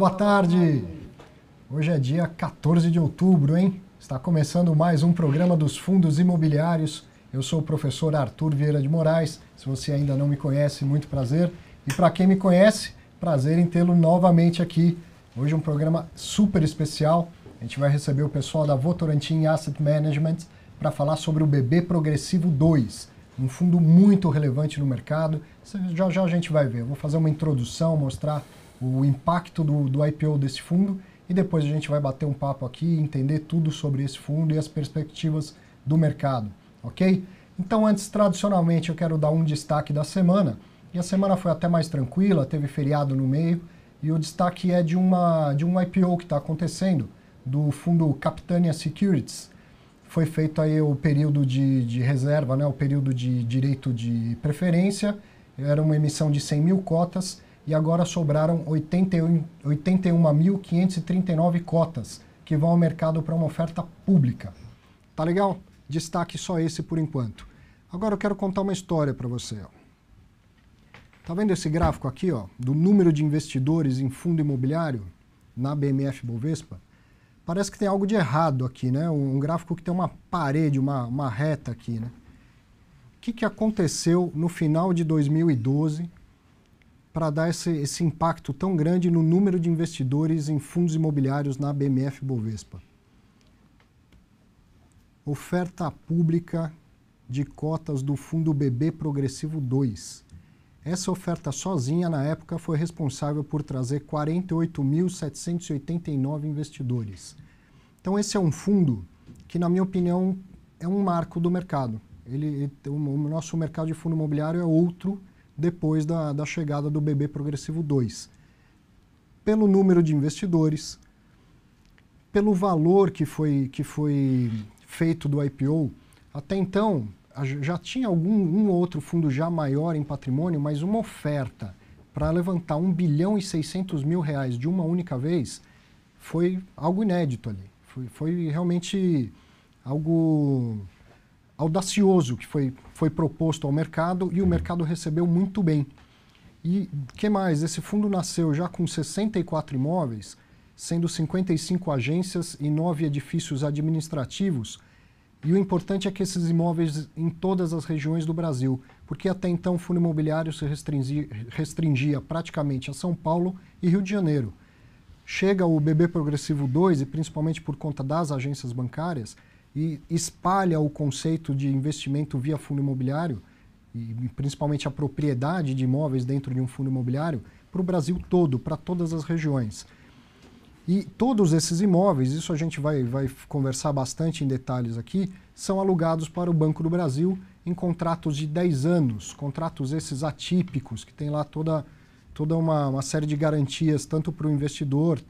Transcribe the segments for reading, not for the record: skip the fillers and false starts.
boa tarde! Hoje é dia 14 de outubro, hein? Está começando mais um programa dos Fundos Imobiliários. Eu sou o professor Arthur Vieira de Moraes. Se você ainda não me conhece, muito prazer. E para quem me conhece, prazer em tê-lo novamente aqui. Hoje é um programa super especial. A gente vai receber o pessoal da Votorantim Asset Management para falar sobre o BB Progressivo 2, um fundo muito relevante no mercado. Já já a gente vai ver. Eu vou fazer uma introdução, mostrar o impacto do IPO desse fundo e depois a gente vai bater um papo aqui, entender tudo sobre esse fundo e as perspectivas do mercado, ok? Então, antes, tradicionalmente, eu quero dar um destaque da semana. E a semana foi até mais tranquila, teve feriado no meio, e o destaque é de um IPO que está acontecendo, do fundo Capitânia Securities. Foi feito aí o período de reserva, né, o período de direito de preferência, era uma emissão de 100 mil cotas, e agora sobraram 81.539 cotas, que vão ao mercado para uma oferta pública. Tá legal? Destaque só esse por enquanto. Agora eu quero contar uma história para você. Ó. Tá vendo esse gráfico aqui, ó, do número de investidores em fundo imobiliário na BMF Bovespa? Parece que tem algo de errado aqui, né? Um gráfico que tem uma parede, uma reta aqui, né? O que aconteceu no final de 2012 para dar esse impacto tão grande no número de investidores em fundos imobiliários na BMF Bovespa? Oferta pública de cotas do fundo BB Progressivo 2. Essa oferta sozinha, na época, foi responsável por trazer 48.789 investidores. Então, esse é um fundo que, na minha opinião, é um marco do mercado. O nosso mercado de fundo imobiliário é outro depois da chegada do BB Progressivo 2. Pelo número de investidores, pelo valor que foi feito do IPO, até então já tinha um outro fundo já maior em patrimônio, mas uma oferta para levantar 1.6 bilhão de uma única vez foi algo inédito ali. Foi realmente algo audacioso que foi proposto ao mercado e o mercado recebeu muito bem. E que mais? Esse fundo nasceu já com 64 imóveis, sendo 55 agências e 9 edifícios administrativos. E o importante é que esses imóveis em todas as regiões do Brasil, porque até então o fundo imobiliário se restringia praticamente a São Paulo e Rio de Janeiro. Chega o BB Progressivo 2, e principalmente por conta das agências bancárias, e espalha o conceito de investimento via fundo imobiliário, e principalmente a propriedade de imóveis dentro de um fundo imobiliário, para o Brasil todo, para todas as regiões. E todos esses imóveis, isso a gente vai conversar bastante em detalhes aqui, são alugados para o Banco do Brasil em contratos de 10 anos, contratos esses atípicos, que tem lá toda uma série de garantias, tanto para o investidor,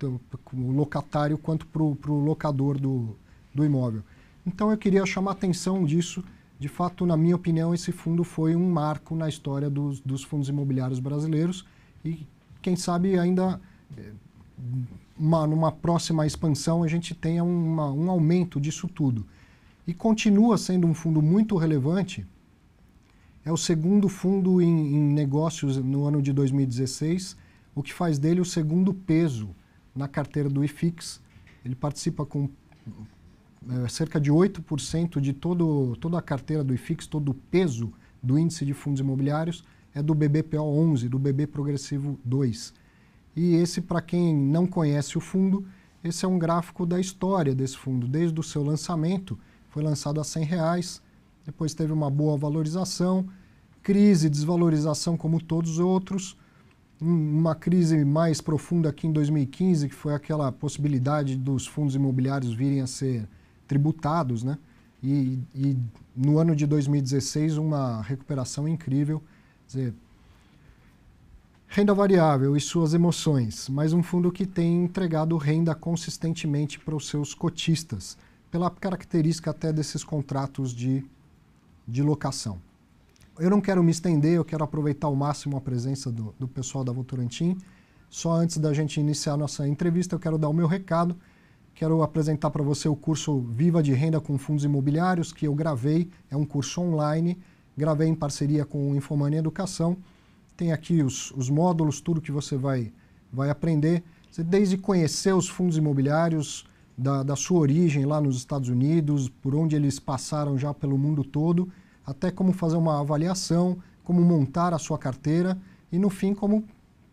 o locatário, quanto para o locador do imóvel. Então eu queria chamar a atenção disso. De fato, na minha opinião, esse fundo foi um marco na história dos fundos imobiliários brasileiros e, quem sabe, ainda numa próxima expansão a gente tenha um aumento disso tudo. E continua sendo um fundo muito relevante. É o segundo fundo em negócios no ano de 2016, o que faz dele o segundo peso na carteira do IFIX. Ele participa com cerca de 8% de toda a carteira do IFIX, todo o peso do índice de fundos imobiliários é do BBPO11, do BB Progressivo 2. E esse, para quem não conhece o fundo, esse é um gráfico da história desse fundo. Desde o seu lançamento, foi lançado a R$100, depois teve uma boa valorização, crise, desvalorização como todos os outros, uma crise mais profunda aqui em 2015, que foi aquela possibilidade dos fundos imobiliários virem a ser tributados, né? E no ano de 2016 uma recuperação incrível. Quer dizer, renda variável e suas emoções, mas um fundo que tem entregado renda consistentemente para os seus cotistas, pela característica até desses contratos de locação. Eu não quero me estender, eu quero aproveitar ao máximo a presença do pessoal da Votorantim. Só antes da gente iniciar a nossa entrevista, eu quero dar o meu recado. Quero apresentar para você o curso Viva de Renda com Fundos Imobiliários, que eu gravei, é um curso online, gravei em parceria com o Infomania Educação. Tem aqui os módulos, tudo que você vai aprender. Desde conhecer os fundos imobiliários, da sua origem lá nos Estados Unidos, por onde eles passaram já pelo mundo todo, até como fazer uma avaliação, como montar a sua carteira e, no fim,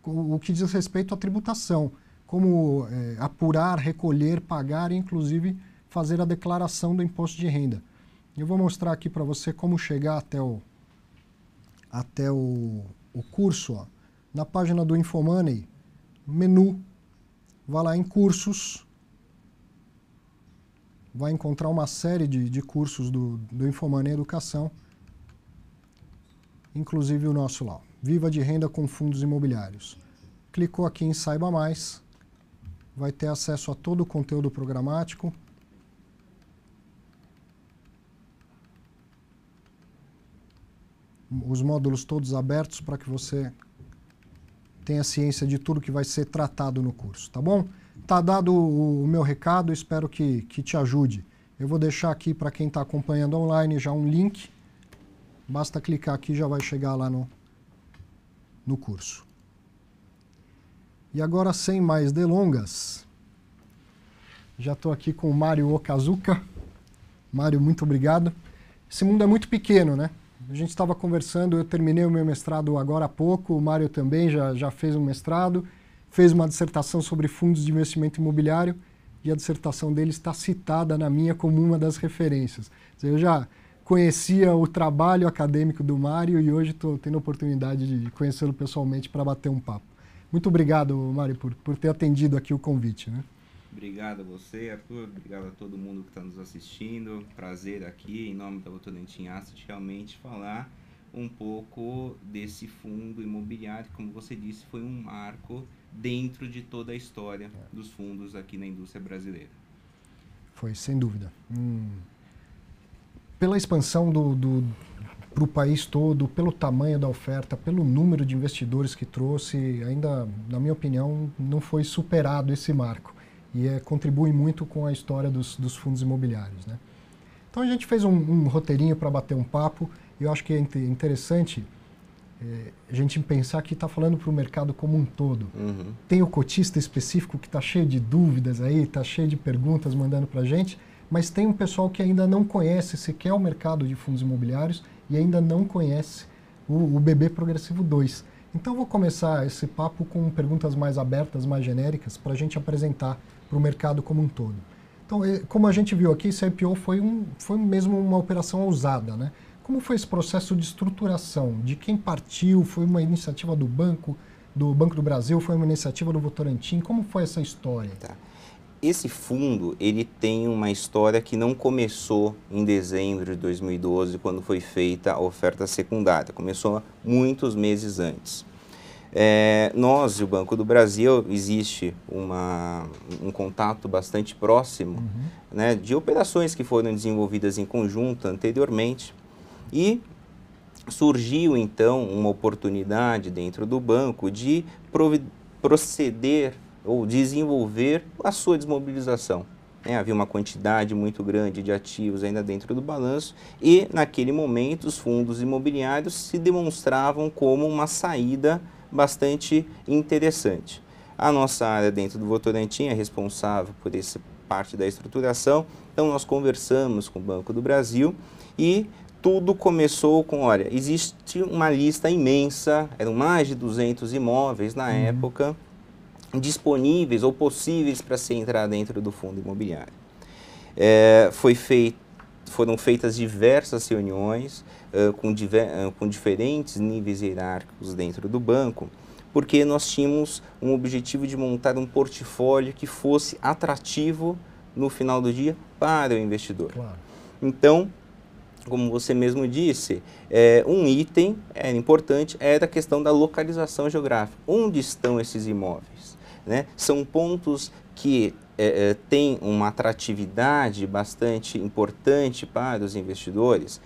o que diz respeito à tributação, como apurar, recolher, pagar e, inclusive, fazer a declaração do imposto de renda. Eu vou mostrar aqui para você como chegar até o curso. Ó. Na página do Infomoney, menu, vai lá em cursos, vai encontrar uma série de cursos do Infomoney Educação, inclusive o nosso lá, Viva de Renda com Fundos Imobiliários. Clicou aqui em Saiba Mais, vai ter acesso a todo o conteúdo programático. Os módulos todos abertos para que você tenha ciência de tudo que vai ser tratado no curso, tá bom? Tá dado o meu recado, espero que te ajude. Eu vou deixar aqui para quem está acompanhando online já um link. Basta clicar aqui e já vai chegar lá no curso. E agora, sem mais delongas, já estou aqui com o Mário Okazuka. Mário, muito obrigado. Esse mundo é muito pequeno, né? A gente estava conversando, eu terminei o meu mestrado agora há pouco, o Mário também já fez um mestrado, fez uma dissertação sobre fundos de investimento imobiliário e a dissertação dele está citada na minha como uma das referências. Eu já conhecia o trabalho acadêmico do Mário e hoje estou tendo a oportunidade de conhecê-lo pessoalmente para bater um papo. Muito obrigado, Mário, por ter atendido aqui o convite, né? Obrigado a você, Arthur. Obrigado a todo mundo que está nos assistindo. Prazer aqui, em nome da Votorantim Asset, realmente falar um pouco desse fundo imobiliário. Como você disse, foi um marco dentro de toda a história dos fundos aqui na indústria brasileira. Foi, sem dúvida. Pela expansão para o país todo, pelo tamanho da oferta, pelo número de investidores que trouxe, ainda, na minha opinião, não foi superado esse marco. E contribui muito com a história dos fundos imobiliários, né? Então a gente fez um roteirinho para bater um papo, e eu acho que é interessante a gente pensar que está falando para o mercado como um todo. Uhum. Tem o cotista específico que está cheio de dúvidas aí, está cheio de perguntas mandando para a gente, mas tem um pessoal que ainda não conhece sequer o mercado de fundos imobiliários e ainda não conhece o BB Progressivo 2. Então eu vou começar esse papo com perguntas mais abertas, mais genéricas, para a gente apresentar para o mercado como um todo. Então, como a gente viu aqui, esse IPO foi mesmo uma operação ousada, né? Como foi esse processo de estruturação? De quem partiu? Foi uma iniciativa do Banco do Brasil? Foi uma iniciativa do Votorantim? Como foi essa história? Tá. Esse fundo, ele tem uma história que não começou em dezembro de 2012, quando foi feita a oferta secundária. Começou muitos meses antes. Nós e o Banco do Brasil, existe um contato bastante próximo, né, de operações que foram desenvolvidas em conjunto anteriormente, e surgiu então uma oportunidade dentro do banco de proceder ou desenvolver a sua desmobilização. Havia uma quantidade muito grande de ativos ainda dentro do balanço e, naquele momento, os fundos imobiliários se demonstravam como uma saída bastante interessante. A nossa área dentro do Votorantim é responsável por essa parte da estruturação, então nós conversamos com o Banco do Brasil e tudo começou com, olha, existe uma lista imensa, eram mais de 200 imóveis na época, disponíveis ou possíveis para se entrar dentro do fundo imobiliário. Foram feitas diversas reuniões com diferentes níveis hierárquicos dentro do banco, porque nós tínhamos um objetivo de montar um portfólio que fosse atrativo no final do dia para o investidor. Claro. Então, como você mesmo disse, um item importante era a questão da localização geográfica. Onde estão esses imóveis? Né? São pontos que têm uma atratividade bastante importante para os investidores.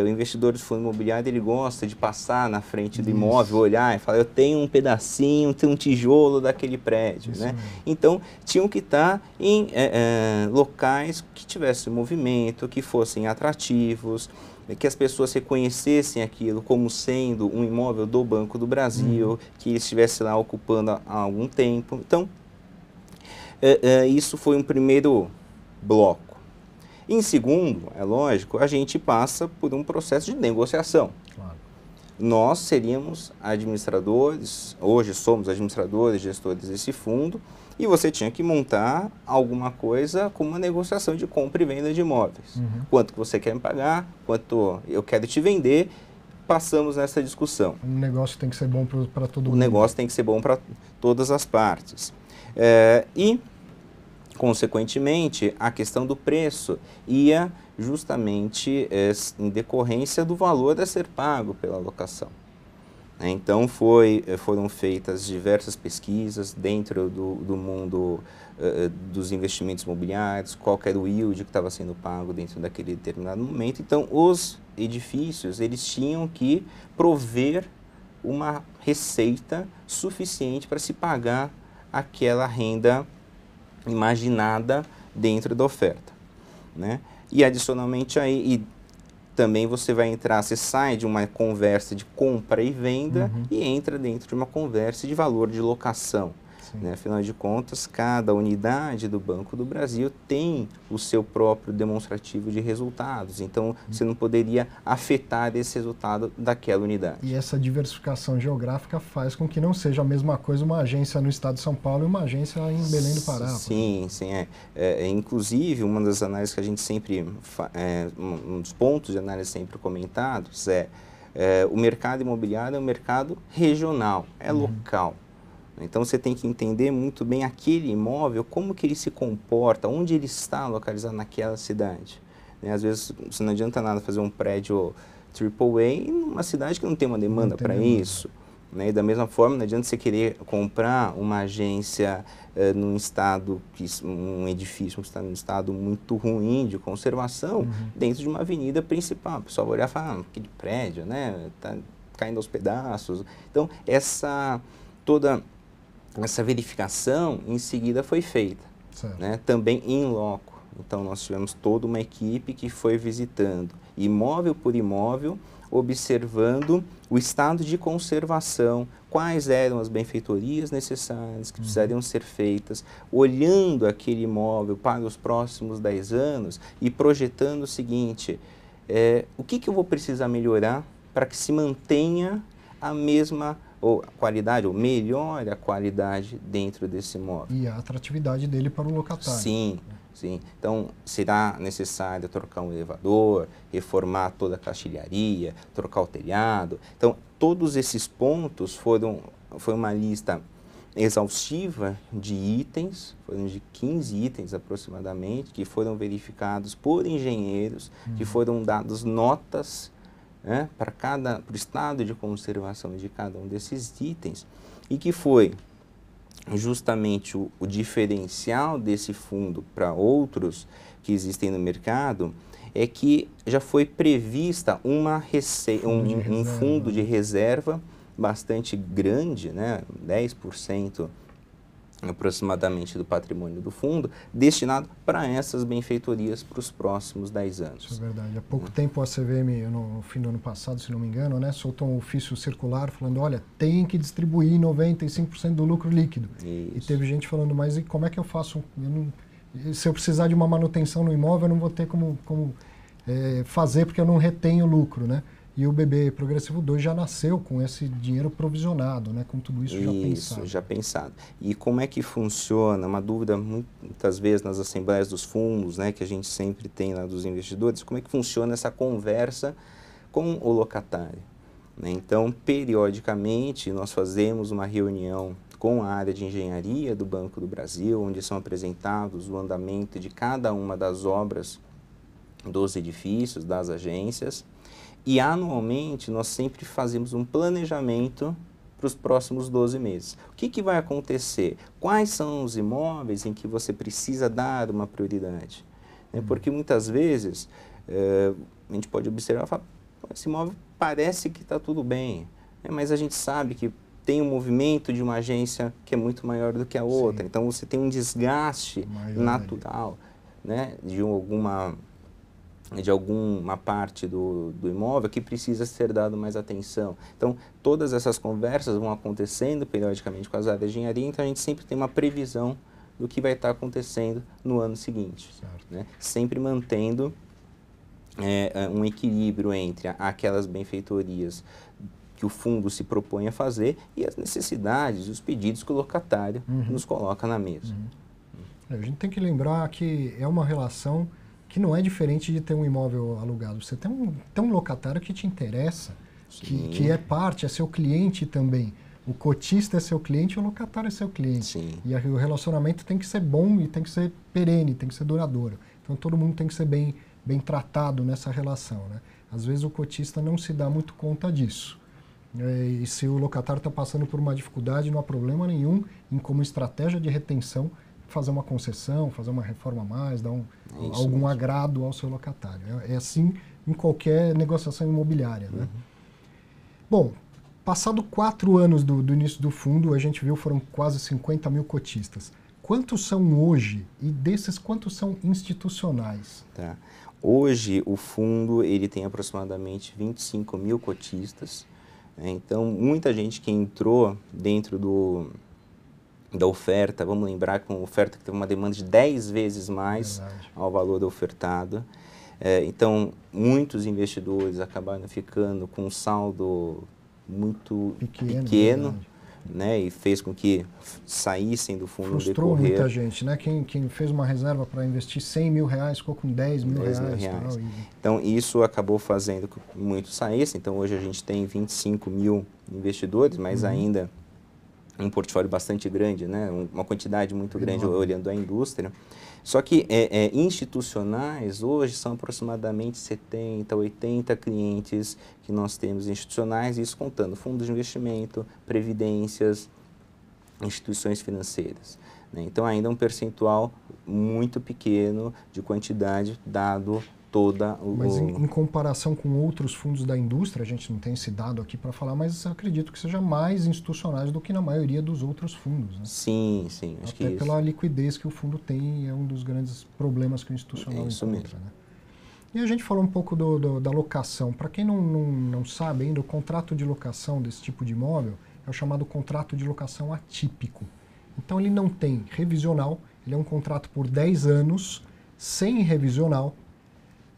O investidor de fundo imobiliário, ele gosta de passar na frente do imóvel, olhar e falar, eu tenho um pedacinho, tenho um tijolo daquele prédio. Né? Então, tinham que estar em locais que tivessem movimento, que fossem atrativos, que as pessoas reconhecessem aquilo como sendo um imóvel do Banco do Brasil, que estivesse lá ocupando há algum tempo. Então, Isso foi um primeiro bloco. Em segundo, é lógico, a gente passa por um processo de negociação. Claro. Nós seríamos administradores, hoje somos administradores, gestores desse fundo, e você tinha que montar alguma coisa como uma negociação de compra e venda de imóveis. Quanto que você quer me pagar, quanto eu quero te vender, passamos nessa discussão. O negócio tem que ser bom para todo mundo. O negócio tem que ser bom para todas as partes. E, consequentemente, a questão do preço ia justamente em decorrência do valor a ser pago pela locação. Então, foram feitas diversas pesquisas dentro do mundo dos investimentos imobiliários, qual era o yield que estava sendo pago dentro daquele determinado momento. Então, os edifícios, eles tinham que prover uma receita suficiente para se pagar aquela renda imaginada dentro da oferta, né? E adicionalmente aí, também você sai de uma conversa de compra e venda e entra dentro de uma conversa de valor de locação. Né? Afinal de contas, cada unidade do Banco do Brasil tem o seu próprio demonstrativo de resultados. Então, você não poderia afetar esse resultado daquela unidade. E essa diversificação geográfica faz com que não seja a mesma coisa uma agência no estado de São Paulo e uma agência em Belém do Pará. Sim, sim. Inclusive, uma das análises que a gente sempre... um dos pontos de análise sempre comentados o mercado imobiliário é um mercado regional, local. Então, você tem que entender muito bem aquele imóvel, como que ele se comporta, onde ele está localizado naquela cidade. Às vezes, não adianta nada fazer um prédio AAA numa cidade que não tem uma demanda para isso. E da mesma forma, não adianta você querer comprar uma agência num estado, um edifício num estado muito ruim de conservação, dentro de uma avenida principal. O pessoal vai olhar e falar, aquele prédio, né, tá caindo aos pedaços. Então, toda essa verificação em seguida foi feita, né? Também em loco. Então, nós tivemos toda uma equipe que foi visitando imóvel por imóvel, observando o estado de conservação, quais eram as benfeitorias necessárias que precisariam ser feitas, olhando aquele imóvel para os próximos 10 anos e projetando o seguinte, o que eu vou precisar melhorar para que se mantenha a mesma qualidade, ou melhore a qualidade dentro desse imóvel. E a atratividade dele para o locatário. Sim, sim. Então, será necessário trocar um elevador, reformar toda a caixilharia, trocar o telhado. Então, todos esses pontos foi uma lista exaustiva de itens, foram de 15 itens aproximadamente, que foram verificados por engenheiros, que foram dados notas para o estado de conservação de cada um desses itens, e que foi justamente o diferencial desse fundo para outros que existem no mercado, é que já foi prevista um fundo de reserva bastante grande, né, 10% aproximadamente do patrimônio do fundo, destinado para essas benfeitorias para os próximos 10 anos. Isso é verdade. Há pouco tempo a CVM, no fim do ano passado, se não me engano, né, soltou um ofício circular falando, olha, tem que distribuir 95% do lucro líquido. Isso. E teve gente falando, mas e como é que eu faço? Se eu precisar de uma manutenção no imóvel, eu não vou ter como fazer porque eu não retenho lucro, né? E o BB Progressivo 2 já nasceu com esse dinheiro provisionado, né? Com tudo isso já pensado. Isso, já pensado. E como é que funciona? Uma dúvida muitas vezes nas assembleias dos fundos, né? Que a gente sempre tem lá dos investidores. Como é que funciona essa conversa com o locatário? Então, periodicamente, nós fazemos uma reunião com a área de engenharia do Banco do Brasil, onde são apresentados o andamento de cada uma das obras dos edifícios, das agências. E anualmente nós sempre fazemos um planejamento para os próximos 12 meses. O que vai acontecer? Quais são os imóveis em que você precisa dar uma prioridade? Porque muitas vezes a gente pode observar e falar, esse imóvel parece que está tudo bem, mas a gente sabe que tem um movimento de uma agência que é muito maior do que a outra. Sim. Então você tem um desgaste natural, né, de alguma parte do imóvel que precisa ser dado mais atenção. Então, todas essas conversas vão acontecendo periodicamente com as áreas de engenharia, então a gente sempre tem uma previsão do que vai estar acontecendo no ano seguinte, né? Sempre mantendo um equilíbrio entre aquelas benfeitorias que o fundo se propõe a fazer e as necessidades, os pedidos que o locatário nos coloca na mesa. A gente tem que lembrar que é uma relação que não é diferente de ter um imóvel alugado. Você tem um locatário que te interessa, que é parte, é seu cliente também. O cotista é seu cliente e o locatário é seu cliente. Sim. E o relacionamento tem que ser bom e tem que ser perene, tem que ser duradouro. Então todo mundo tem que ser bem tratado nessa relação, né? Às vezes o cotista não se dá muito conta disso. E se o locatário está passando por uma dificuldade, não há problema nenhum em, como estratégia de retenção, fazer uma concessão, fazer uma reforma a mais, dar algum agrado ao seu locatário. É assim em qualquer negociação imobiliária, né? Bom, passado 4 anos do início do fundo, a gente viu foram quase 50 mil cotistas. Quantos são hoje? E desses, quantos são institucionais? Tá. Hoje, o fundo ele tem aproximadamente 25 mil cotistas. Né? Então, muita gente que entrou dentro da oferta, vamos lembrar que uma oferta que teve uma demanda de 10 vezes mais ao valor ofertado. Então, muitos investidores acabaram ficando com um saldo muito pequeno, né, e fez com que saíssem do fundo Frustrou muita gente, né? Quem fez uma reserva para investir 100 mil reais ficou com 10 mil reais. Tal, Então, isso acabou fazendo com que muitos saíssem. Então, hoje a gente tem 25 mil investidores, mas ainda um portfólio bastante grande, né? Uma quantidade muito grande olhando a indústria. Só que institucionais hoje são aproximadamente 70, 80 clientes que nós temos institucionais, isso contando fundos de investimento, previdências, instituições financeiras. Né? Então ainda é um percentual muito pequeno de quantidade dado toda o... Mas em comparação com outros fundos da indústria, a gente não tem esse dado aqui para falar, mas acredito que seja mais institucionais do que na maioria dos outros fundos. Né? Sim, sim. Acho Até que pela liquidez que o fundo tem, é um dos grandes problemas que o institucional isso encontra. mesmo. Né? E a gente falou um pouco da locação. Para quem não sabe ainda, o contrato de locação desse tipo de imóvel é o chamado contrato de locação atípico. Então ele não tem revisional, ele é um contrato por 10 anos, sem revisional.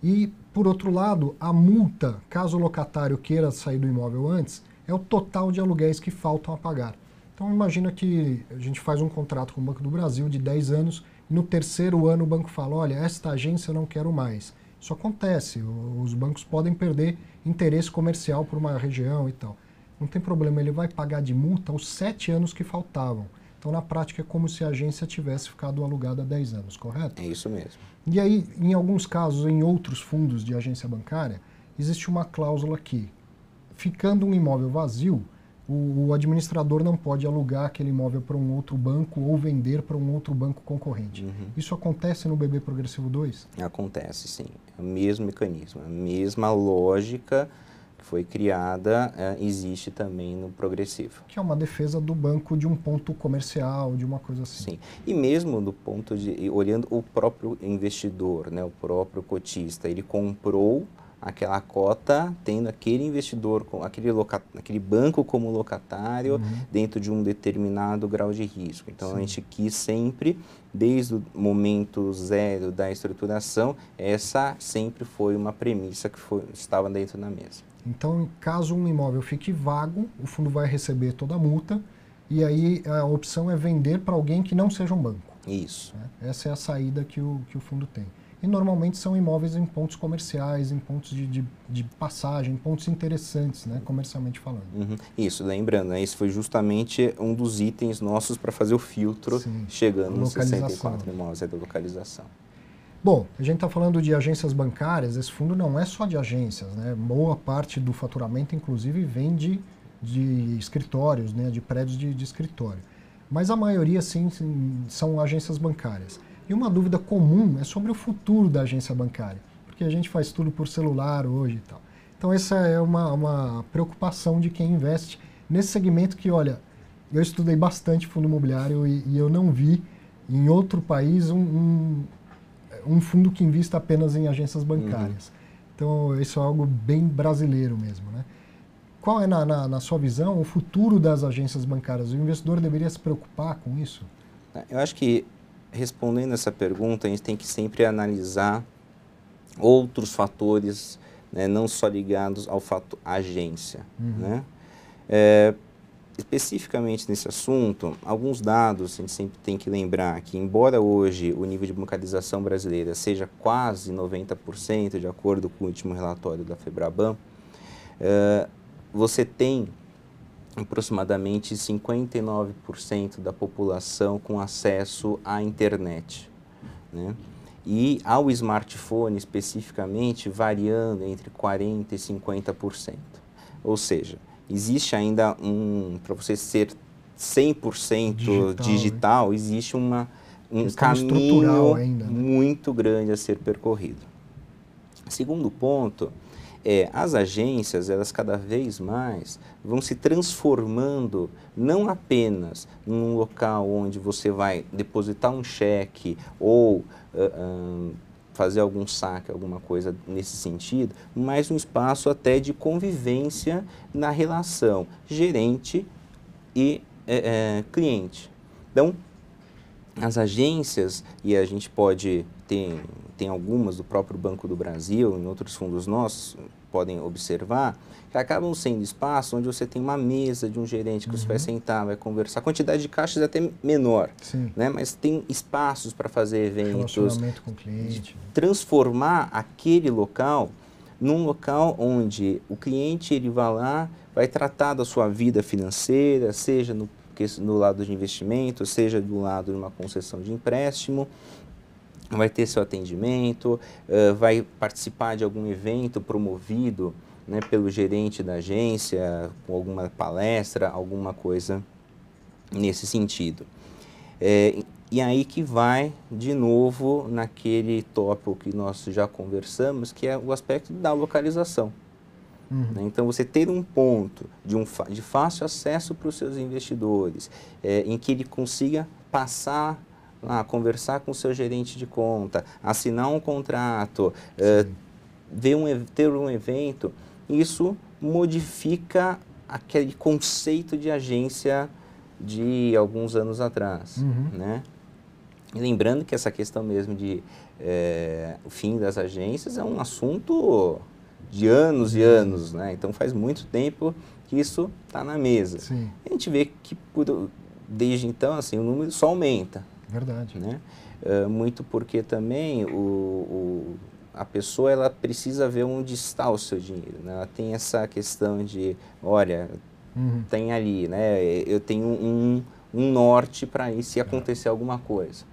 E, por outro lado, a multa, caso o locatário queira sair do imóvel antes, é o total de aluguéis que faltam a pagar. Então, imagina que a gente faz um contrato com o Banco do Brasil de 10 anos e no 3º ano o banco fala, olha, esta agência eu não quero mais. Isso acontece, os bancos podem perder interesse comercial por uma região e tal. Não tem problema, ele vai pagar de multa os 7 anos que faltavam. Então, na prática, é como se a agência tivesse ficado alugada há 10 anos, correto? É isso mesmo. E aí, em alguns casos, em outros fundos de agência bancária, existe uma cláusula que, ficando um imóvel vazio, o administrador não pode alugar aquele imóvel para um outro banco ou vender para um outro banco concorrente. Isso acontece no BB Progressivo 2? Acontece, sim. É o mesmo mecanismo, a mesma lógica que foi criada existe também no progressivo. Que é uma defesa do banco de um ponto comercial, de uma coisa assim. Sim. E mesmo do ponto de, olhando o próprio investidor, né, o próprio cotista, ele comprou aquela cota tendo aquele investidor, aquele banco como locatário dentro de um determinado grau de risco. Então, a gente quis sempre, desde o momento zero da estruturação, essa sempre foi uma premissa que estava dentro da mesa. Então, caso um imóvel fique vago, o fundo vai receber toda a multa e aí a opção é vender para alguém que não seja um banco. Isso. Né? Essa é a saída que o fundo tem. E normalmente são imóveis em pontos comerciais, em pontos de passagem, pontos interessantes, né, comercialmente falando. Isso, lembrando, né, esse foi justamente um dos itens nossos para fazer o filtro, chegando nos 64 imóveis da localização. Bom, a gente está falando de agências bancárias, esse fundo não é só de agências, né? Boa parte do faturamento, inclusive, vem de escritórios, né? De prédios de escritório. Mas a maioria, sim, são agências bancárias. E uma dúvida comum é sobre o futuro da agência bancária, porque a gente faz tudo por celular hoje e tal. Então essa é uma preocupação de quem investe nesse segmento que, olha, eu estudei bastante fundo imobiliário e eu não vi em outro país um fundo que invista apenas em agências bancárias. Então isso é algo bem brasileiro mesmo, né? Qual é, na sua visão, o futuro das agências bancárias? O investidor deveria se preocupar com isso? Eu acho que respondendo essa pergunta, a gente tem que sempre analisar outros fatores, né, não só ligados ao fato agência, né? Especificamente nesse assunto, alguns dados a gente sempre tem que lembrar que, embora hoje o nível de bancarização brasileira seja quase 90%, de acordo com o último relatório da Febraban, você tem aproximadamente 59% da população com acesso à internet, né? E ao smartphone, especificamente, variando entre 40% e 50%. Ou seja, existe ainda para você ser 100% digital, existe um caminho ainda, né? muito grande a ser percorrido. Segundo ponto, as agências, elas cada vez mais vão se transformando não apenas num local onde você vai depositar um cheque ou fazer algum saque, alguma coisa nesse sentido, mas um espaço até de convivência na relação gerente e cliente. Então, as agências, e a gente pode tem algumas do próprio Banco do Brasil, em outros fundos nossos, podem observar, que acabam sendo espaços onde você tem uma mesa de um gerente que você vai sentar, vai conversar. A quantidade de caixas é até menor, né? Mas tem espaços para fazer eventos. Relacionamento com o cliente. Transformar aquele local num local onde o cliente ele vai lá, vai tratar da sua vida financeira, seja no lado de investimento, seja do lado de uma concessão de empréstimo, vai ter seu atendimento, vai participar de algum evento promovido, né, pelo gerente da agência, com alguma palestra, alguma coisa nesse sentido. E aí que vai, de novo, naquele tópico que nós já conversamos, que é o aspecto da localização. Né? Então, você ter um ponto de fácil acesso para os seus investidores, em que ele consiga passar conversar com o seu gerente de conta, assinar um contrato, ter um evento, isso modifica aquele conceito de agência de alguns anos atrás, né? E lembrando que essa questão mesmo de o fim das agências é um assunto de anos e anos, né? Então faz muito tempo que isso está na mesa. Sim. A gente vê que desde então assim, o número só aumenta. Verdade. Né? Muito porque também a pessoa ela precisa ver onde está o seu dinheiro. Né? Ela tem essa questão de, olha, tem ali, né? Eu tenho um norte para ir se acontecer alguma coisa.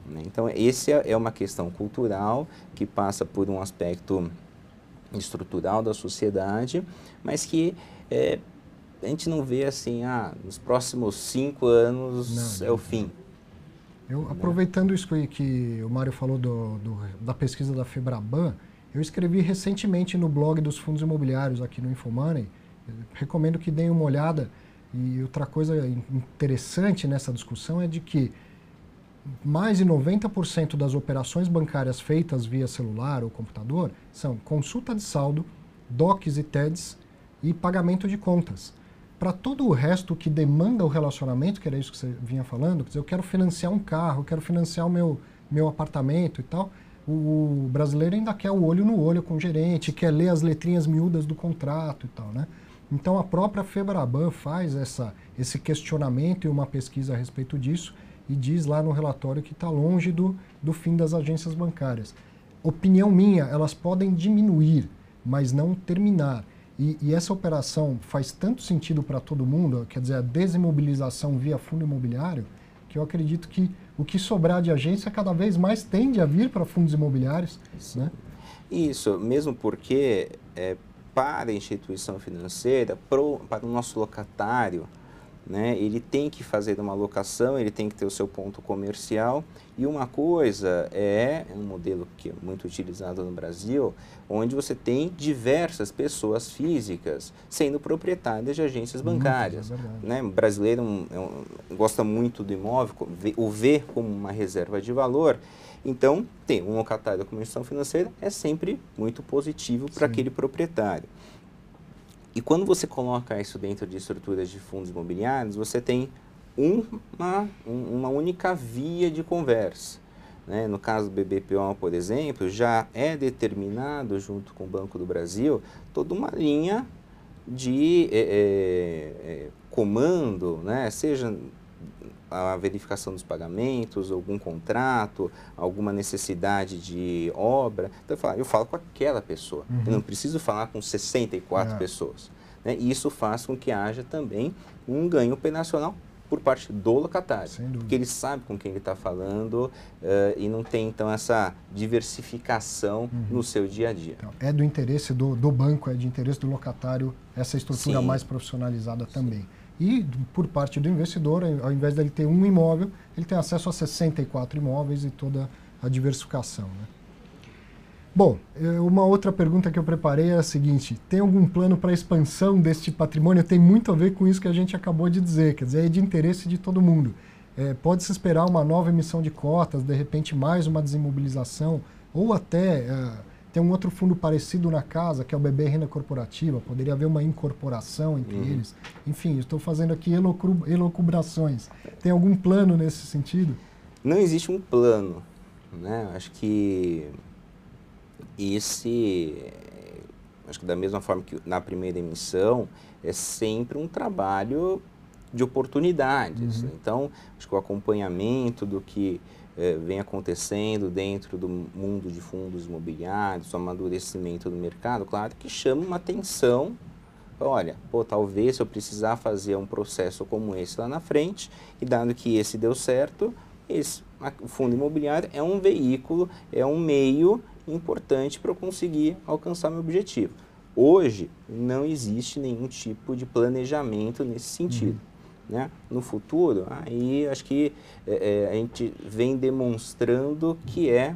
Né? Então, essa é uma questão cultural que passa por um aspecto estrutural da sociedade, mas que a gente não vê assim, nos próximos 5 anos é o fim. Aproveitando isso que o Mário falou da pesquisa da Febraban, eu escrevi recentemente no blog dos fundos imobiliários aqui no Infomoney. Recomendo que deem uma olhada. E outra coisa interessante nessa discussão é de que mais de 90% das operações bancárias feitas via celular ou computador são consulta de saldo, DOCs e TEDs e pagamento de contas. Para todo o resto que demanda o relacionamento, que era isso que você vinha falando, quer dizer, eu quero financiar um carro, eu quero financiar o meu apartamento e tal, o brasileiro ainda quer o olho no olho com o gerente, quer ler as letrinhas miúdas do contrato e tal, né? Então a própria Febraban faz esse questionamento e uma pesquisa a respeito disso e diz lá no relatório que está longe do fim das agências bancárias. Opinião minha, elas podem diminuir, mas não terminar. E essa operação faz tanto sentido para todo mundo, quer dizer, a desimobilização via fundo imobiliário, que eu acredito que o que sobrar de agência cada vez mais tende a vir para fundos imobiliários. Né? Isso, mesmo porque para a instituição financeira, para o nosso locatário, né, ele tem que fazer uma locação, ele tem que ter o seu ponto comercial. E uma coisa é um modelo que é muito utilizado no Brasil, onde você tem diversas pessoas físicas sendo proprietárias de agências bancárias. Né? O brasileiro gosta muito do imóvel, o vê como uma reserva de valor. Então, ter um locatário da instituição financeira é sempre muito positivo para aquele proprietário. E quando você coloca isso dentro de estruturas de fundos imobiliários, você tem uma única via de conversa. Né? No caso do BBPO, por exemplo, já é determinado, junto com o Banco do Brasil, toda uma linha de comando, né? Seja a verificação dos pagamentos, algum contrato, alguma necessidade de obra. Então eu falo com aquela pessoa, eu não preciso falar com 64 pessoas. Né? E isso faz com que haja também um ganho operacional por parte do locatário, porque ele sabe com quem ele está falando e não tem, então, essa diversificação no seu dia a dia. Então, é do interesse do banco, é de interesse do locatário essa estrutura mais profissionalizada também. E, por parte do investidor, ao invés dele ter um imóvel, ele tem acesso a 64 imóveis e toda a diversificação. Né? Bom, uma outra pergunta que eu preparei é a seguinte: tem algum plano para a expansão deste patrimônio? Tem muito a ver com isso que a gente acabou de dizer, quer dizer, é de interesse de todo mundo. Pode-se esperar uma nova emissão de cotas, de repente mais uma desimobilização, ou até tem um outro fundo parecido na casa, que é o BB Renda Corporativa, poderia haver uma incorporação entre eles. Enfim, estou fazendo aqui elucubrações. Tem algum plano nesse sentido? Não existe um plano, né? Acho que acho que da mesma forma que na primeira emissão, é sempre um trabalho de oportunidades. Então, acho que o acompanhamento do que vem acontecendo dentro do mundo de fundos imobiliários, o amadurecimento do mercado, claro que chama uma atenção. Olha, talvez se eu precisar fazer um processo como esse lá na frente, e dado que esse deu certo, o fundo imobiliário é um veículo, é um meio importante para eu conseguir alcançar meu objetivo. Hoje, não existe nenhum tipo de planejamento nesse sentido. Né? No futuro, aí acho que a gente vem demonstrando que é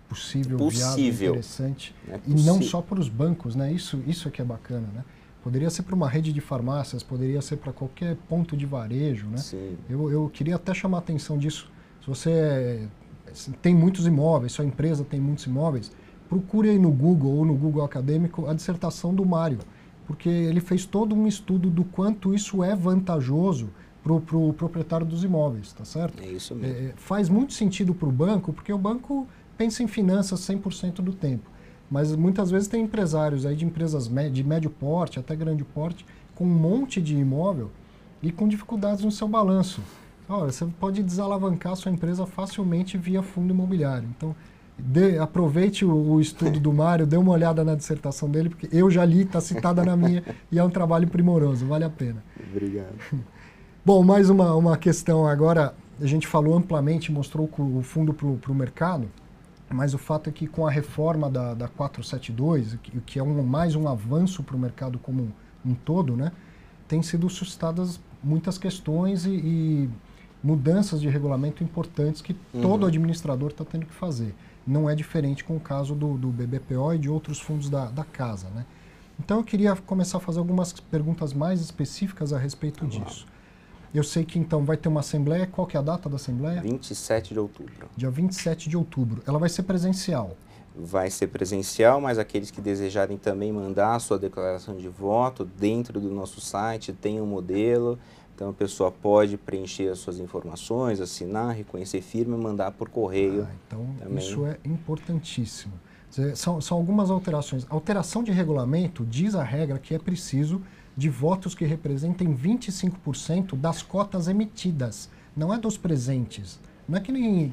possível. Viável, interessante. E não só para os bancos, né? Isso é que é bacana, né? Poderia ser para uma rede de farmácias, poderia ser para qualquer ponto de varejo, né? Sim. Eu queria até chamar a atenção disso. Se você tem muitos imóveis, sua empresa tem muitos imóveis, procure aí no Google ou no Google Acadêmico a dissertação do Mário, porque ele fez todo um estudo do quanto isso é vantajoso para o proprietário dos imóveis, tá certo? É isso mesmo. Faz muito sentido para o banco, porque o banco pensa em finanças 100% do tempo, mas muitas vezes tem empresários aí de empresas de médio porte, até grande porte, com um monte de imóvel e com dificuldades no seu balanço. Olha, você pode desalavancar a sua empresa facilmente via fundo imobiliário. Então, aproveite o estudo do Mário, dê uma olhada na dissertação dele, porque eu já li, está citada na minha, e é um trabalho primoroso, vale a pena. Obrigado. Bom, mais uma questão agora. A gente falou amplamente, mostrou o fundo para o mercado, mas o fato é que com a reforma da 472, que é mais um avanço para o mercado como um todo, né, tem sido suscitadas muitas questões e mudanças de regulamento importantes que todo administrador está tendo que fazer. Não é diferente com o caso do BBPO e de outros fundos da casa, né? Então eu queria começar a fazer algumas perguntas mais específicas a respeito disso. Eu sei que então vai ter uma assembleia. Qual que é a data da assembleia? 27 de outubro. Dia 27 de outubro. Ela vai ser presencial? Vai ser presencial, mas aqueles que desejarem também mandar a sua declaração de voto dentro do nosso site, tem um modelo. Então a pessoa pode preencher as suas informações, assinar, reconhecer firma e mandar por correio. Então também. Isso é importantíssimo. São algumas alterações. Alteração de regulamento diz a regra que é preciso de votos que representem 25% das cotas emitidas. Não é dos presentes. Não é que nem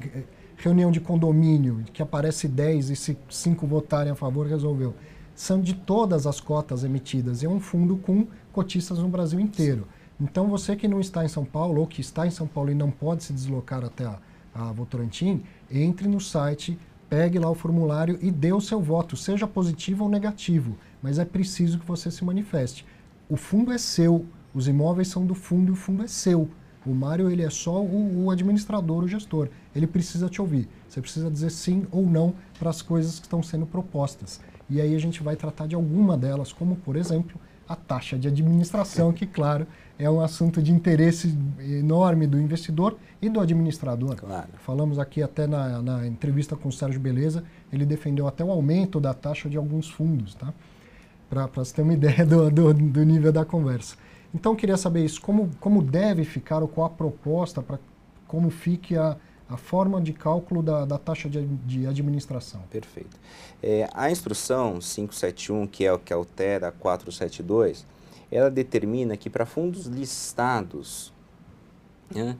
reunião de condomínio, que aparece 10 e se 5 votarem a favor, resolveu. São de todas as cotas emitidas. É um fundo com cotistas no Brasil inteiro. Então, você que não está em São Paulo ou que está em São Paulo e não pode se deslocar até a Votorantim, entre no site, pegue lá o formulário e dê o seu voto, seja positivo ou negativo, mas é preciso que você se manifeste. O fundo é seu, os imóveis são do fundo e o fundo é seu. O Mário, ele é só o administrador, o gestor. Ele precisa te ouvir. Você precisa dizer sim ou não para as coisas que estão sendo propostas. E aí a gente vai tratar de alguma delas, como, por exemplo, a taxa de administração, que, claro, é um assunto de interesse enorme do investidor e do administrador. Claro. Falamos aqui até na entrevista com o Sérgio Beleza, ele defendeu até o aumento da taxa de alguns fundos, tá? Para você ter uma ideia do nível da conversa. Então, eu queria saber isso, como deve ficar ou qual a proposta para como fique a forma de cálculo da taxa de administração. Perfeito. A instrução 571, que é o que altera a 472, ela determina que para fundos listados, né,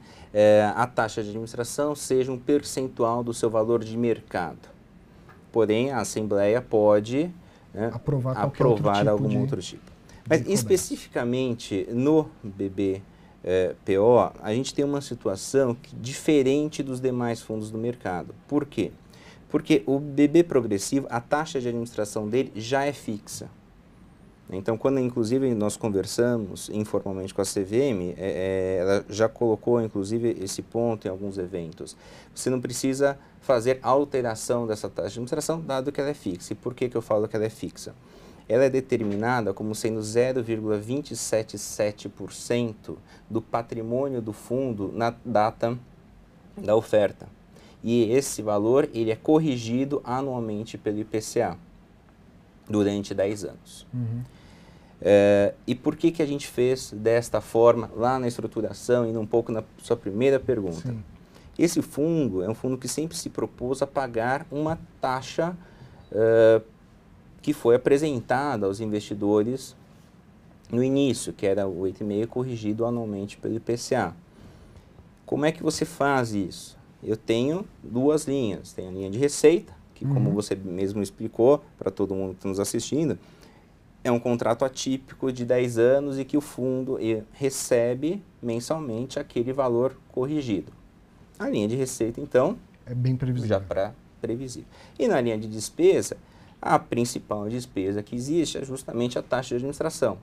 a taxa de administração seja um percentual do seu valor de mercado. Porém, a Assembleia pode, né, aprovar algum outro tipo. Mas especificamente no BBPO, a gente tem uma situação diferente dos demais fundos do mercado. Por quê? Porque o BB progressivo, a taxa de administração dele já é fixa. Então, quando inclusive nós conversamos informalmente com a CVM, ela já colocou inclusive esse ponto em alguns eventos. Você não precisa fazer alteração dessa taxa de administração, dado que ela é fixa. E por que eu falo que ela é fixa? Ela é determinada como sendo 0,277% do patrimônio do fundo na data da oferta. E esse valor ele é corrigido anualmente pelo IPCA durante 10 anos. E por que a gente fez desta forma lá na estruturação, indo um pouco na sua primeira pergunta? Sim. Esse fundo é um fundo que sempre se propôs a pagar uma taxa que foi apresentada aos investidores no início, que era o 8,5 corrigido anualmente pelo IPCA. Como é que você faz isso? Eu tenho duas linhas. Tem a linha de receita, que como você mesmo explicou para todo mundo que está nos assistindo, é um contrato atípico de 10 anos e que o fundo recebe mensalmente aquele valor corrigido. A linha de receita, então, é bem previsível. Já previsível. E na linha de despesa, a principal despesa que existe é justamente a taxa de administração.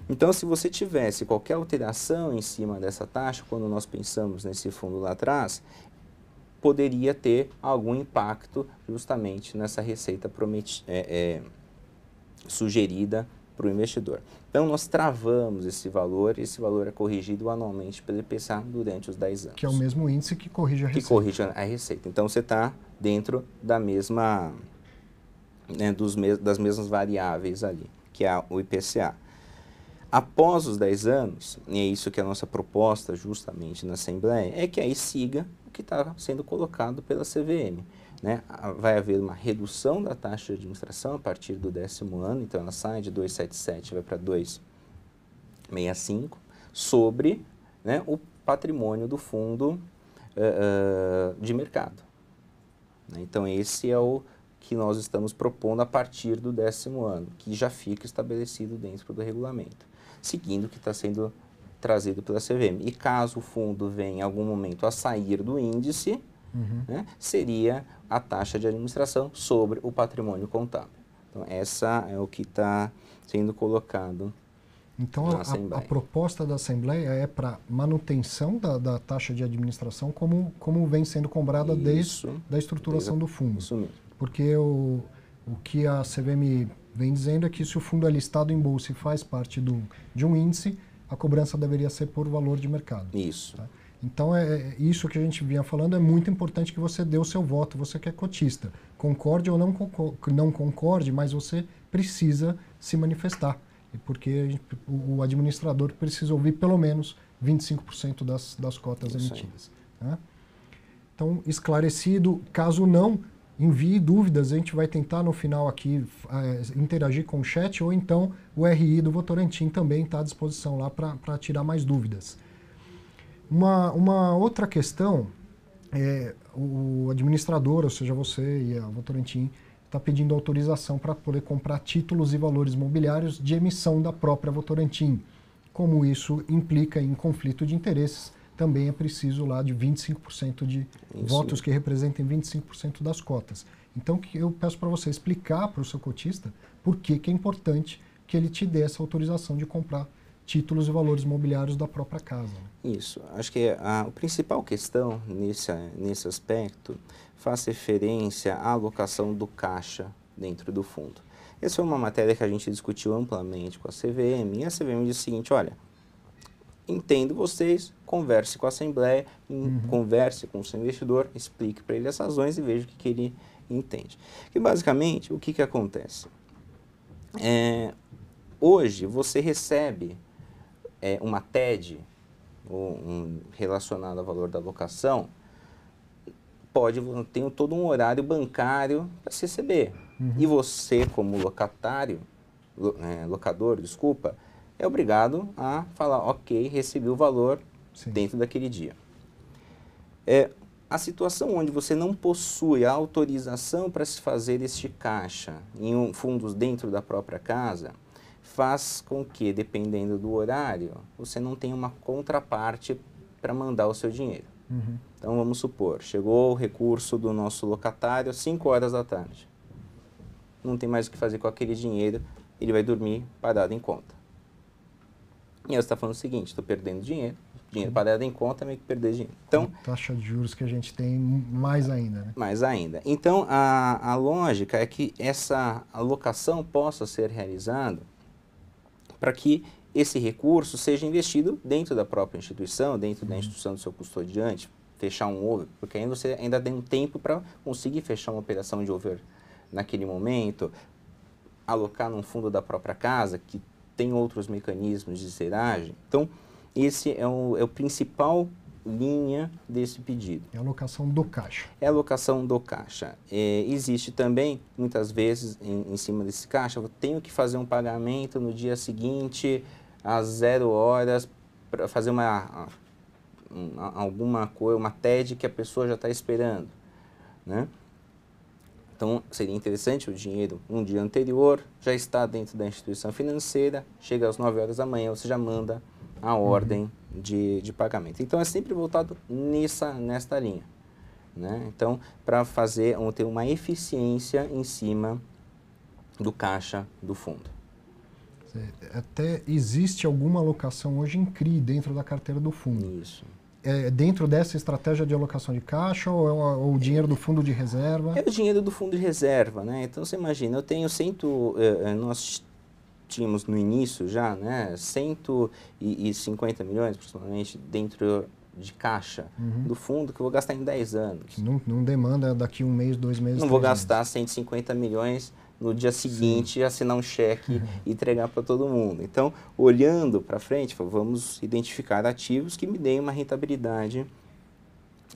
Então, se você tivesse qualquer alteração em cima dessa taxa, quando nós pensamos nesse fundo lá atrás, poderia ter algum impacto justamente nessa receita sugerida para o investidor. Então, nós travamos esse valor é corrigido anualmente pelo IPCA durante os 10 anos. Que é o mesmo índice que corrige a receita. Que corrige a receita. Então, você está dentro da mesma, né, das mesmas variáveis ali, que é o IPCA. Após os 10 anos, e é isso que é a nossa proposta justamente na Assembleia, é que aí siga o que está sendo colocado pela CVM. Né? Vai haver uma redução da taxa de administração a partir do 10º ano, então ela sai de 2,77 vai para 2,65, sobre, né, o patrimônio do fundo de mercado. Então esse é o que nós estamos propondo a partir do 10º ano, que já fica estabelecido dentro do regulamento, seguindo o que está sendo trazido pela CVM. E caso o fundo venha em algum momento a sair do índice, né, seria a taxa de administração sobre o patrimônio contábil. Então, essa é o que está sendo colocado na Assembleia. A proposta da Assembleia é para manutenção da taxa de administração como vem sendo cobrada desde a estruturação do fundo. Isso mesmo. Porque o que a CVM vem dizendo é que se o fundo é listado em bolsa e faz parte de um índice, a cobrança deveria ser por valor de mercado. Isso. Tá? Então, isso que a gente vinha falando é muito importante que você dê o seu voto, você que é cotista. Concorde ou não concorde, mas você precisa se manifestar. Porque o administrador precisa ouvir pelo menos 25% das cotas emitidas. Né? Então, esclarecido, caso não, envie dúvidas, a gente vai tentar no final aqui interagir com o chat, ou então o RI do Votorantim também está à disposição lá para tirar mais dúvidas. Uma outra questão é o administrador, ou seja, você e a Votorantim, está pedindo autorização para poder comprar títulos e valores mobiliários de emissão da própria Votorantim. Como isso implica em conflito de interesses, também é preciso lá de 25% de votos que representem 25% das cotas. Então, eu peço para você explicar para o seu cotista por que é importante que ele te dê essa autorização de comprar títulos e valores mobiliários da própria casa. Isso. Acho que a principal questão nesse aspecto faz referência à alocação do caixa dentro do fundo. Essa foi uma matéria que a gente discutiu amplamente com a CVM, e a CVM disse o seguinte: olha, entendo vocês, converse com a Assembleia, converse com o seu investidor, explique para ele as razões e veja o que ele entende. E basicamente, o que acontece? Hoje você recebe uma TED, relacionada ao valor da locação, tem todo um horário bancário para se receber. E você, como locador, desculpa, é obrigado a falar, ok, recebi o valor dentro daquele dia. A situação onde você não possui a autorização para se fazer este caixa em fundos dentro da própria casa, faz com que, dependendo do horário, você não tenha uma contraparte para mandar o seu dinheiro. Então, vamos supor, chegou o recurso do nosso locatário às 5 horas da tarde. Não tem mais o que fazer com aquele dinheiro, ele vai dormir parado em conta. E aí você está falando o seguinte, estou perdendo dinheiro parado em conta, meio que perder dinheiro. Então, a taxa de juros que a gente tem mais ainda, né? Mais ainda. Então, a lógica é que essa alocação possa ser realizada para que esse recurso seja investido dentro da própria instituição, dentro da instituição do seu custodiante, fechar um over, porque aí você ainda tem um tempo para conseguir fechar uma operação de over naquele momento, alocar num fundo da própria casa, que tem outros mecanismos de zeragem. Então, esse é o principal linha desse pedido. É a alocação do caixa. É a alocação do caixa. Existe também, muitas vezes, em cima desse caixa, eu tenho que fazer um pagamento no dia seguinte, às 0 horas, para fazer alguma coisa, uma TED que a pessoa já está esperando, né? Então, seria interessante o dinheiro um dia anterior, já está dentro da instituição financeira, chega às 9 horas da manhã, você já manda a ordem de pagamento. Então, é sempre voltado nesta linha, né? Então, para ter uma eficiência em cima do caixa do fundo. Até existe alguma alocação hoje em CRI dentro da carteira do fundo. Isso. Dentro dessa estratégia de alocação de caixa ou o dinheiro do fundo de reserva? É o dinheiro do fundo de reserva, né? Então, você imagina, eu tenho nós tínhamos no início já, né, 150 milhões aproximadamente dentro de caixa do fundo que eu vou gastar em 10 anos. Não demanda daqui 1 mês, 2 meses, não vou gastar 150 milhões no dia seguinte, assinar um cheque e entregar para todo mundo. Então, olhando para frente, vamos identificar ativos que me deem uma rentabilidade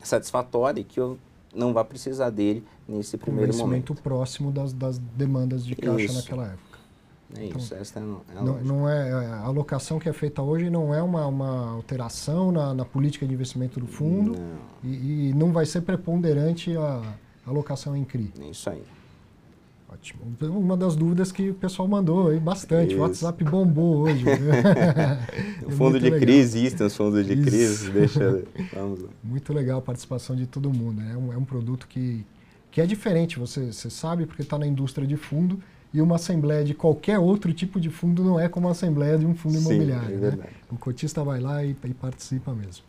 satisfatória e que eu não vá precisar dele nesse primeiro momento. Investimento próximo das demandas de caixa naquela época. Isso, essa é a não a alocação que é feita hoje não é uma alteração na política de investimento do fundo e não vai ser preponderante a alocação em CRI. É isso aí. Ótimo. Uma das dúvidas que o pessoal mandou aí bastante, o WhatsApp bombou hoje. O fundo de crise, existem os fundos de crise, vamos lá. Muito legal a participação de todo mundo, né? É um produto que é diferente, você sabe, porque está na indústria de fundo, e uma assembleia de qualquer outro tipo de fundo não é como a assembleia de um fundo imobiliário. Né? O cotista vai lá e participa mesmo.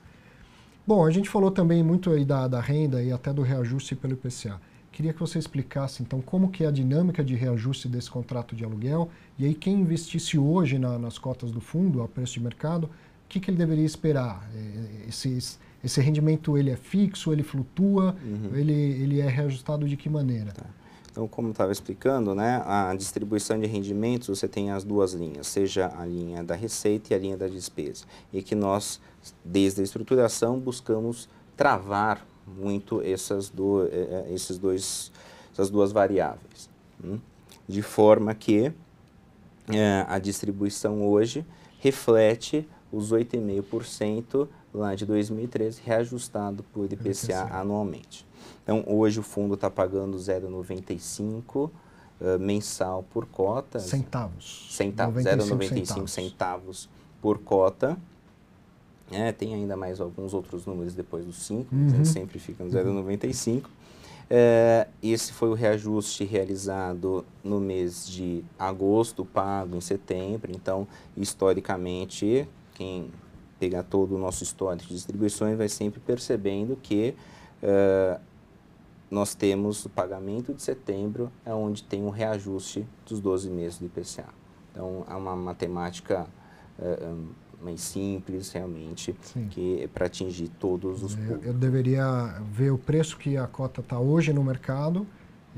Bom, a gente falou também muito aí da renda e até do reajuste pelo IPCA. Queria que você explicasse, então, como que é a dinâmica de reajuste desse contrato de aluguel, e aí quem investisse hoje nas cotas do fundo, a preço de mercado, o que ele deveria esperar? Esse rendimento, ele é fixo, ele flutua, ele é reajustado de que maneira? Tá. Então, como eu estava explicando, né, a distribuição de rendimentos, você tem as duas linhas, seja a linha da receita e a linha da despesa. E que nós, desde a estruturação, buscamos travar muito essas duas variáveis. De forma que a distribuição hoje reflete os 8,5% lá de 2013, reajustado por IPCA anualmente. Então, hoje o fundo está pagando 0,95 mensal por cota. Centavos. 0,95 centavos por cota. Tem ainda mais alguns outros números depois dos 5, mas a gente sempre fica no 0,95. Esse foi o reajuste realizado no mês de agosto, pago em setembro. Então, historicamente, quem pegar todo o nosso histórico de distribuições vai sempre percebendo que nós temos o pagamento de setembro, é onde tem um reajuste dos 12 meses do IPCA. Então, é uma matemática mais simples, realmente, que é para atingir todos os públicos. Eu deveria ver o preço que a cota está hoje no mercado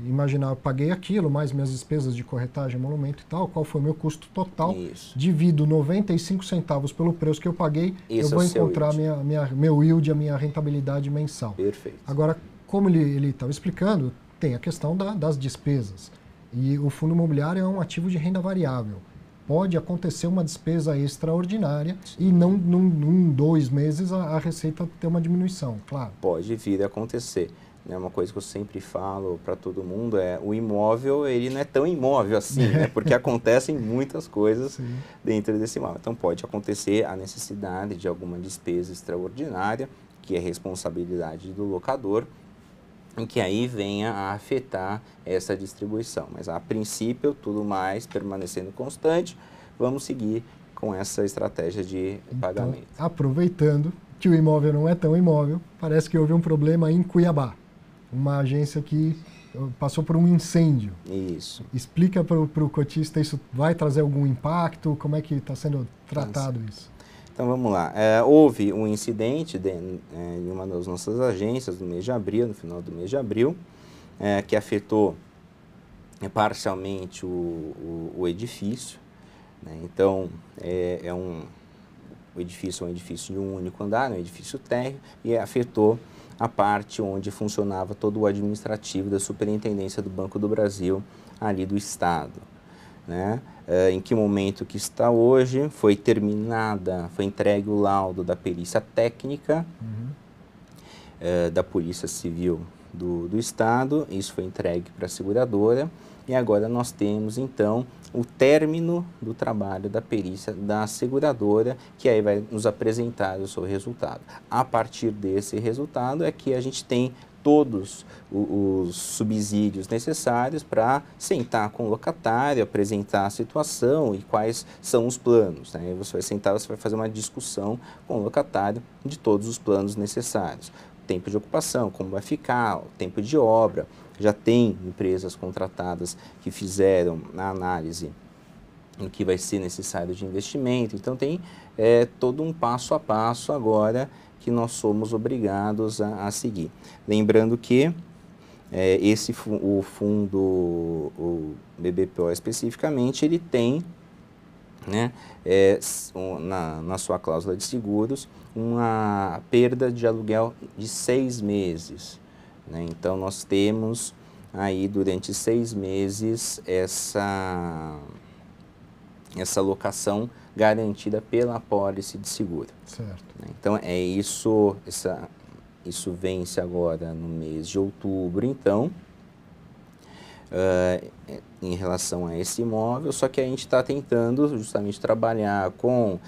imaginar, eu paguei aquilo, mais minhas despesas de corretagem, emolumento e tal, qual foi o meu custo total, Isso. divido 95 centavos pelo preço que eu paguei, Esse eu vou é o seu encontrar yield. meu yield, a minha rentabilidade mensal. Perfeito. Agora, como ele estava explicando, tem a questão das despesas. E o fundo imobiliário é um ativo de renda variável. Pode acontecer uma despesa extraordinária e não num 2 meses a receita ter uma diminuição, claro. Pode vir a acontecer. Uma coisa que eu sempre falo para todo mundo é o imóvel, ele não é tão imóvel assim, né? Porque acontecem muitas coisas Sim. dentro desse imóvel. Então pode acontecer a necessidade de alguma despesa extraordinária, que é responsabilidade do locador, em que aí venha a afetar essa distribuição. Mas a princípio, tudo mais permanecendo constante, vamos seguir com essa estratégia de pagamento. Então, aproveitando que o imóvel não é tão imóvel, parece que houve um problema em Cuiabá. Uma agência que passou por um incêndio. Isso. Explica para o cotista, isso vai trazer algum impacto? Como é que está sendo tratado isso? Então vamos lá. Houve um incidente em uma das nossas agências no mês de abril, no final do mês de abril, que afetou parcialmente o edifício. Né? Então, o edifício é um edifício de um único andar, um edifício térreo, e afetou a parte onde funcionava todo o administrativo da Superintendência do Banco do Brasil, ali do Estado. Né? Em que momento que está hoje, foi entregue o laudo da perícia técnica da Polícia Civil do Estado, isso foi entregue para a seguradora, e agora nós temos então o término do trabalho da perícia da seguradora, que aí vai nos apresentar o seu resultado. A partir desse resultado é que a gente tem todos os subsídios necessários para sentar com o locatário, apresentar a situação e quais são os planos. Né? Você vai sentar, você vai fazer uma discussão com o locatário de todos os planos necessários. Tempo de ocupação, como vai ficar, o tempo de obra. Já tem empresas contratadas que fizeram a análise do que vai ser necessário de investimento. Então tem todo um passo a passo agora que nós somos obrigados a seguir. Lembrando que o fundo, o BBPO especificamente, ele tem, né, na sua cláusula de seguros, uma perda de aluguel de 6 meses. Né? Então, nós temos aí durante 6 meses essa locação garantida pela apólice de seguro. Certo. Então, isso vence agora no mês de outubro, então, em relação a esse imóvel, só que a gente está tentando justamente trabalhar com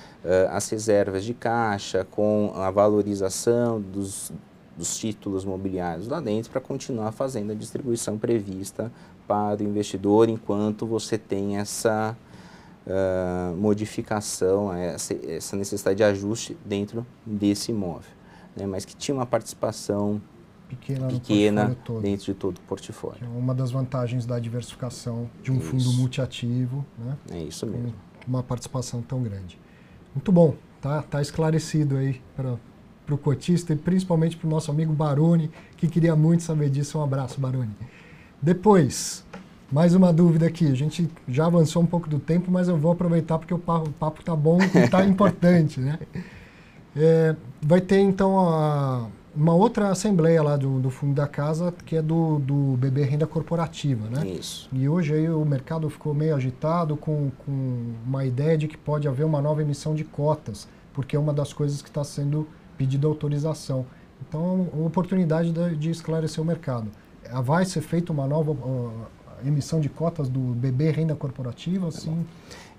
as reservas de caixa, com a valorização dos títulos mobiliários lá dentro para continuar fazendo a distribuição prevista para o investidor enquanto você tem essa modificação, essa necessidade de ajuste dentro desse imóvel, né? Mas que tinha uma participação pequena dentro de todo o portfólio. Que é uma das vantagens da diversificação de um fundo multiativo, né? É isso mesmo. Com uma participação tão grande. Muito bom, tá esclarecido aí para o cotista e principalmente para o nosso amigo Baroni, que queria muito saber disso. Um abraço, Baroni. Depois, mais uma dúvida aqui. A gente já avançou um pouco do tempo, mas eu vou aproveitar porque o papo tá bom e tá importante, né? Vai ter, então, uma outra assembleia lá do Fundo da Casa, que é do BB Renda Corporativa, né? Isso. E hoje aí o mercado ficou meio agitado com uma ideia de que pode haver uma nova emissão de cotas, porque é uma das coisas que está sendo pedida autorização. Então, é uma oportunidade de esclarecer o mercado. Vai ser feita uma nova emissão de cotas do BB Renda Corporativa? Assim?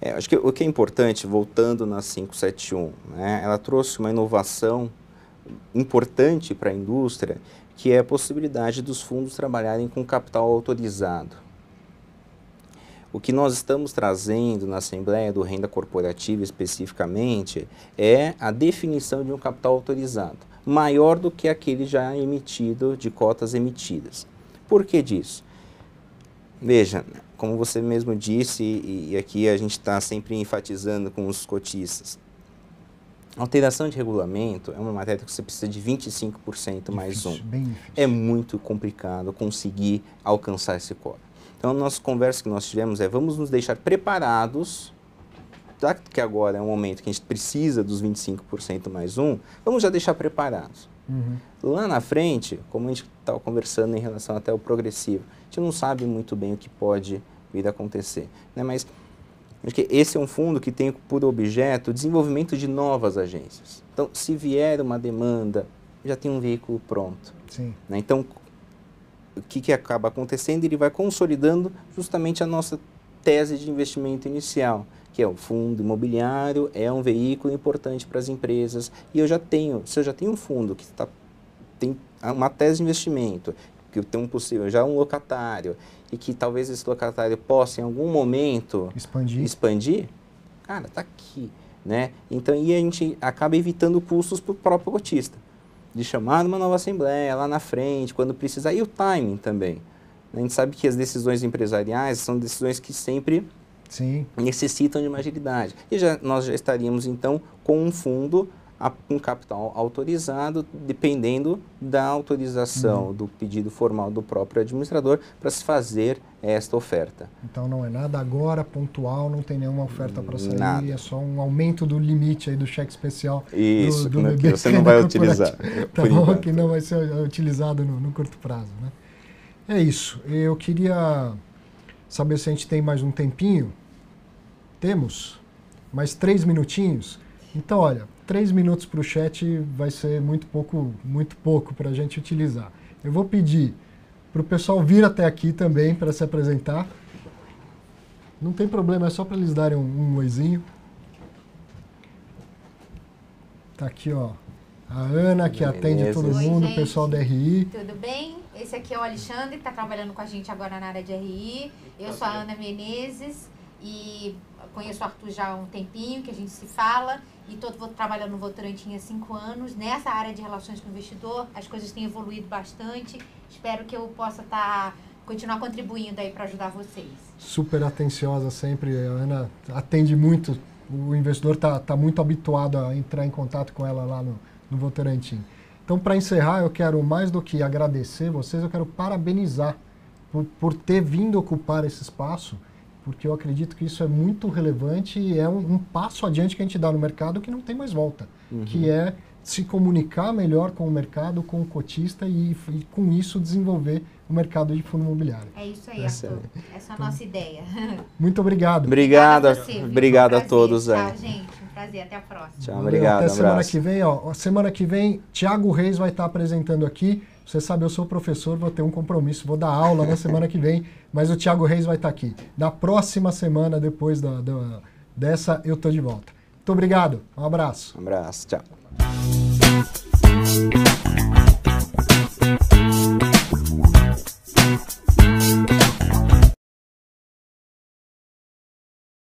Acho que o que é importante, voltando na 571, né, ela trouxe uma inovação importante para a indústria, que é a possibilidade dos fundos trabalharem com capital autorizado. O que nós estamos trazendo na Assembleia do Renda Corporativa especificamente é a definição de um capital autorizado, maior do que aquele já emitido, de cotas emitidas. Por que disso? Veja, como você mesmo disse, e aqui a gente está sempre enfatizando com os cotistas, Alteração de regulamento é uma matéria que você precisa de 25% mais um. Bem difícil. É muito complicado conseguir alcançar esse quórum. Então, a nossa conversa que nós tivemos é: vamos nos deixar preparados, já que agora é um momento que a gente precisa dos 25% mais um, vamos já deixar preparados. Lá na frente, como a gente estava conversando em relação até ao progressivo, a gente não sabe muito bem o que pode vir a acontecer, né? Mas porque esse é um fundo que tem por objeto o desenvolvimento de novas agências. Então, se vier uma demanda, já tem um veículo pronto. Sim. Né? Então, o que acaba acontecendo? Ele vai consolidando justamente a nossa tese de investimento inicial, que é o fundo imobiliário, é um veículo importante para as empresas. E se eu já tenho um fundo que tem uma tese de investimento, que eu tenho já um locatário, e que talvez esse locatário possa em algum momento expandir, cara, está aqui, né? Então, e a gente acaba evitando custos para o próprio cotista, de chamar uma nova assembleia lá na frente, quando precisar, e o timing também. A gente sabe que as decisões empresariais são decisões que sempre necessitam de uma agilidade. E nós já estaríamos, então, com um fundo com capital autorizado, dependendo da autorização do pedido formal do próprio administrador para se fazer esta oferta. Então não é nada agora, pontual, não tem nenhuma oferta para sair, nada. É só um aumento do limite aí do cheque especial. Isso, do que você não vai utilizar. Tá bom, que não vai ser utilizado no curto prazo, né? É isso. Eu queria saber se a gente tem mais um tempinho. Temos? Mais 3 minutinhos? Então, olha, 3 minutos para o chat vai ser muito pouco para a gente utilizar. Eu vou pedir para o pessoal vir até aqui também para se apresentar. Não tem problema, é só para eles darem um oizinho. Tá aqui, ó, a Ana, que atende todo mundo, o pessoal da RI. Tudo bem? Esse aqui é o Alexandre, que está trabalhando com a gente agora na área de RI. Eu sou a Ana Menezes e conheço o Arthur já há um tempinho, que a gente se fala. E estou trabalhando no Votorantim há 5 anos. Nessa área de relações com o investidor, as coisas têm evoluído bastante. Espero que eu possa continuar contribuindo aí para ajudar vocês. Super atenciosa sempre. A Ana atende muito. O investidor está muito habituado a entrar em contato com ela lá no Votorantim. Então, para encerrar, eu quero mais do que agradecer vocês, eu quero parabenizar por ter vindo ocupar esse espaço, porque eu acredito que isso é muito relevante e é um passo adiante que a gente dá no mercado que não tem mais volta, que é se comunicar melhor com o mercado, com o cotista e com isso desenvolver o mercado de fundo imobiliário. É isso aí, Arthur. Essa é a nossa ideia. Muito obrigado. Obrigado a todos. Tchau, gente. Um prazer. Até a próxima. Tchau, obrigado. Até semana que vem. Semana que vem, Thiago Reis vai estar apresentando aqui. Você sabe, eu sou professor, vou ter um compromisso, vou dar aula na semana que vem, mas o Thiago Reis vai estar aqui. Na próxima semana, depois dessa, eu estou de volta. Muito obrigado. Um abraço. Um abraço. Tchau.